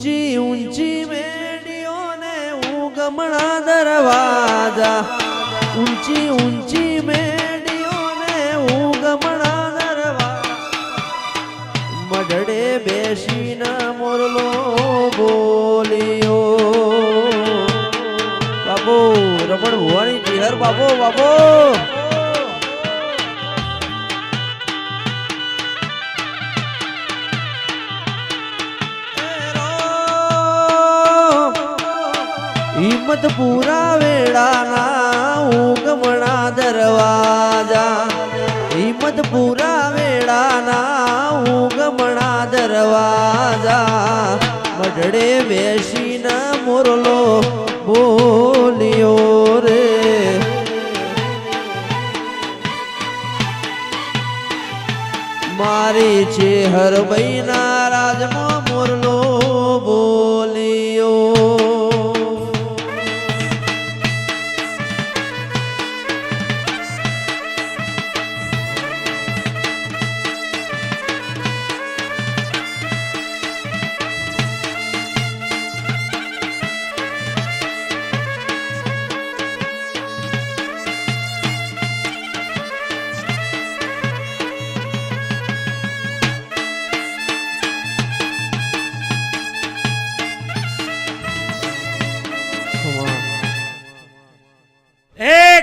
ઊંચી ઊંચી મેડીઓ ને ઉગમણા દરવાજા, ઊંચી ઊંચી મેડીઓ ને ઉગમણા દરવાજા, મઢડે બેસીને મોરલો બોલ્યો. બાપુ રમણ ભુવાની ટીહર બાપુ બાપુ હિંમતપુરા વેળાના ઉગમણા દરવાજા, હિંમતપુરા વેળાના ઉગમણા દરવાજા, મઢડે બેસીને મોરલો બોલ્યો રે. મારી છે હરભાઈના રાજમાં મોરલો બોલ્યો.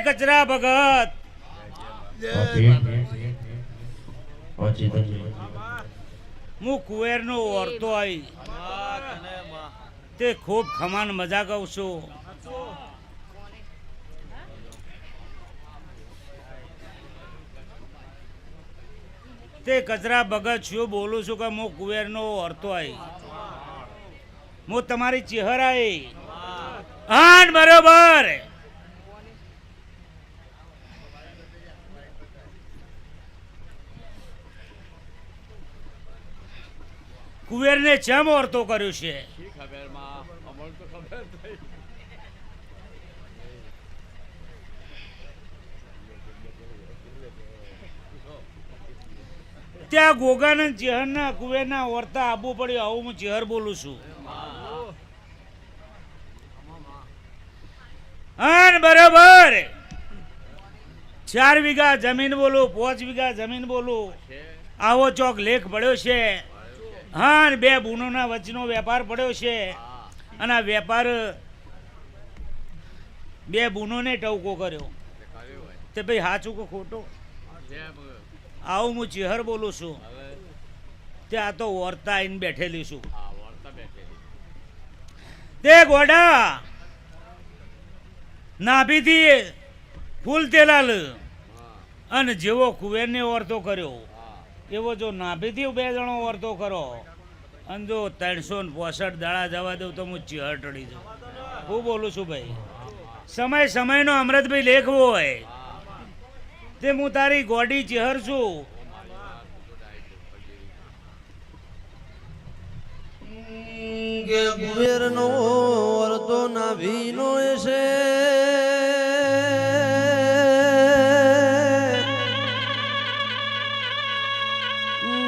કચરા ભગત હું કુવેર નો ઓરતો આવી તે ખૂબ ખમાન મજા કહું છું. તે કચરા ભગત શું બોલું છું કે હું કુવેર નો ઓરતો આવી, હું તમારી ચહેરા આવી બરોબર. કુવેર ને ચમ ઓરતો કર્યું છે ત્યાં ગોગાનંદ ચેહર ના કુવેર ના ઓરતા આબુ પડ્યું. આવું હું ચેહર બોલું છું. બરોબર 4 વીઘા જમીન બોલું, 5 વીઘા જમીન બોલું, આવો ચોક લેખ પડ્યો છે. હા, 2 બૂનોના વચ્ચેનો વેપાર પડ્યો છે અને આ વેપાર 2 બૂનોને ટવકો કર્યો. તે ભાઈ સાચું કે ખોટો? આવું હું ચેહર બોલું છું. ત્યાં તો ઓરતા આવીને બેઠેલી છું. તે ગોડા નાભીથી ફૂલ તેલાલ અને જેવો કુવેરને ઓરતો કર્યો એવો જો નાભીથી 2 જણો વર્તો કરો અને જો 365 દાડા જવા દઉં તો હું ચેહર ટળી જાઉં. હું બોલું છું ભાઈ, સમય સમયનો અમૃતભાઈ લેખ હોય તે હું તારી ગોડી ચેહર છું. કુવેરનો વર્તો નાભીનો છે,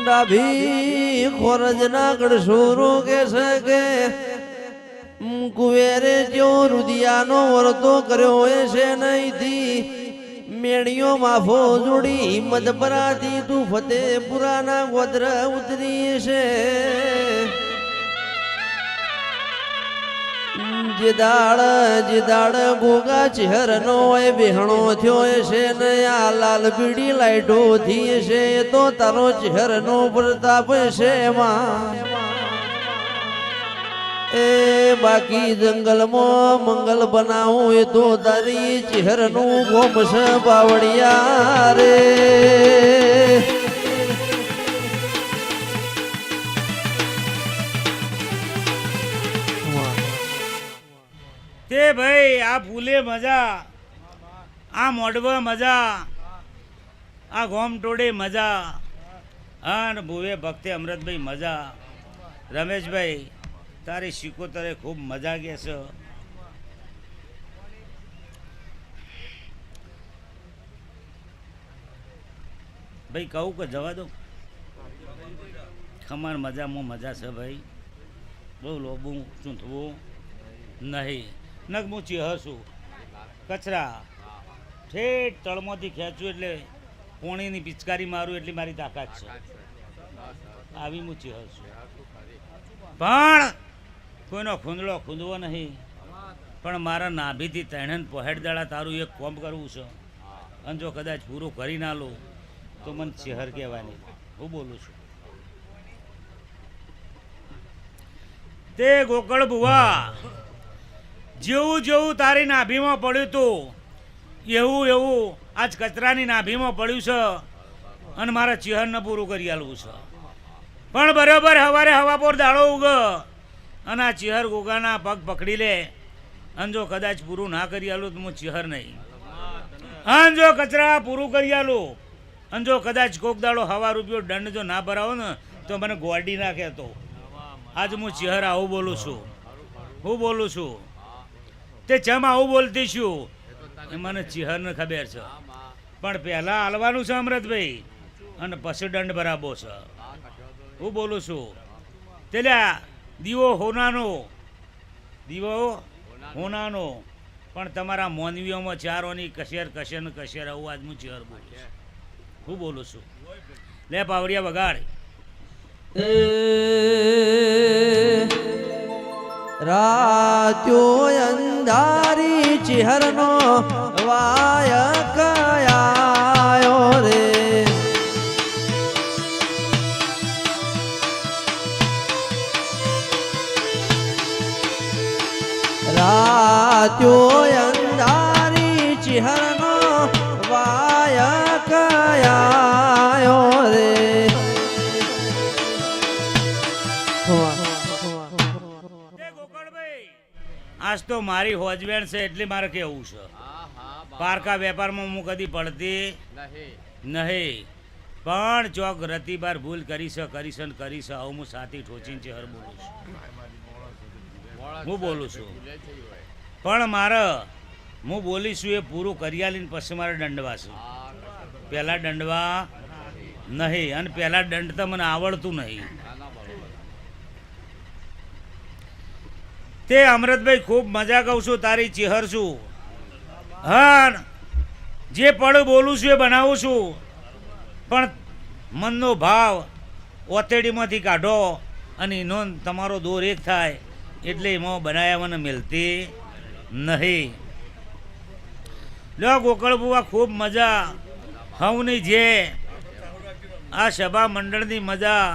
ડાભી ખોરજના ગઢસોરો કે છે કે કુવેરે જો રુદિયાનો વર્તો કર્યો છે નહીંથી મેળીઓ માફો જોડી હિંમત પરાથી તું ફતેપુરાના ગોત્ર ઉતરી છે. જીદાડ ગોગા ચહેરનો બેહણો થયો છે ને આ લાલ પીડી લાઈટો થી છે તો તારો ચહેરનો પ્રતાપ છે માં. એ બાકી જંગલમાં મંગલ બનાવું એ તો તારી ચહેરનું ગોમ છે બાવળિયા રે. તે ભાઈ આ ફૂલે મજા, આ મોઢવા મજા, આ ગોમ ટોડે મજા, અને ભુવે ભક્તે અમૃતભાઈ મજા. રમેશભાઈ તારી શિકોતરે ખૂબ મજા કે છે. ભાઈ કહું કે જવા દો ખમાર મજામાં મજા છે ભાઈ. બહુ લોબું ચૂંથવું નહીં. નગ હું ચિહર છું કચરા ઠેઠ તળમાંથી ખેંચું એટલે પોણીની પિચકારી મારું એટલી મારી તાકાત છે. આવી હું ચિહર છું. પણ કોઈનો ખૂંદડો ખૂંદવો નહીં. પણ મારા નાભીથી તૈણન પહોંચ દાડા તારું એક કોમ કરવું છે. અને જો કદાચ પૂરું કરી ના લો તો મને ચહેર કહેવાની. હું બોલું છું તે ગોકળ બુવા જેવું જેવું તારી નાભીમાં પડ્યું હતું એવું એવું આજ કચરાની નાભીમાં પડ્યું છે અને મારા ચહેરને પૂરું કરી આલવું છે. પણ બરાબર સવારે હવાપોર દાડો ઉગ અને આ ચહેર ગોગાના પગ પકડી લે અને જો કદાચ પૂરું ના કરી આલું તો હું ચહેર નહીં. અને જો કચરા પૂરું કરી આલું અને જો કદાચ કોક દાડો હવા રૂપિયો દંડ જો ના ભરાવો ને તો મને ગોડી નાખે. તો આજ હું ચહેર આવું બોલું છું. હું બોલું છું તે ચમ આવું બોલતી છું એ મને ચહેરને ખબર છે. પણ પહેલાં હાલવાનું છે અમૃતભાઈ અને પછી દંડ ભરાવો છે. હું બોલું છું તેલ્યા દીવો હોનાનો દીવો હોનાનો પણ તમારા મોનવીઓમાં ચારોની કશેર કશેર ને કશેર આવું આજ હું ચહેર બોલું છું. હું બોલું છું લે પાવડિયા વગાડ. રાત્યો અંધારી ચિહરનો વાય કયાયો રે. રાત્યો અંધારી ચિહરનો વાય કયાયો રે. આજ તો મારી હોજવેણ છે એટલે મારે કેવું છે. પારકા વેપારમાં હું કદી પડતી નહીં. પણ ચોક રતિબાર ભૂલ કરી છે ને કરી છે આવું હું સાથી ઠોચીને ચહેર બોલું છું. હું બોલું છું પણ મારે હું બોલીશું એ પૂરું કરી આલીને પછી મારે દંડવા છે. પહેલાં દંડવા નહીં અને પહેલાં દંડ તો મને આવડતું નહીં. તે અમૃતભાઈ ખૂબ મજા કહું છું તારી ચહેર છું. હા જે પડું બોલું છું એ બનાવું છું. પણ મનનો ભાવ ઓતેડીમાંથી કાઢો અને એનો તમારો દોર એક થાય એટલે એમાં બનાવ્યા મને મિલતી નહીં. લો ગોકળ બુવા ખૂબ મજા હવની જે આ સભા મંડળની મજા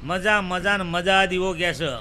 મજા મજા ને મજા દીવો કે છે.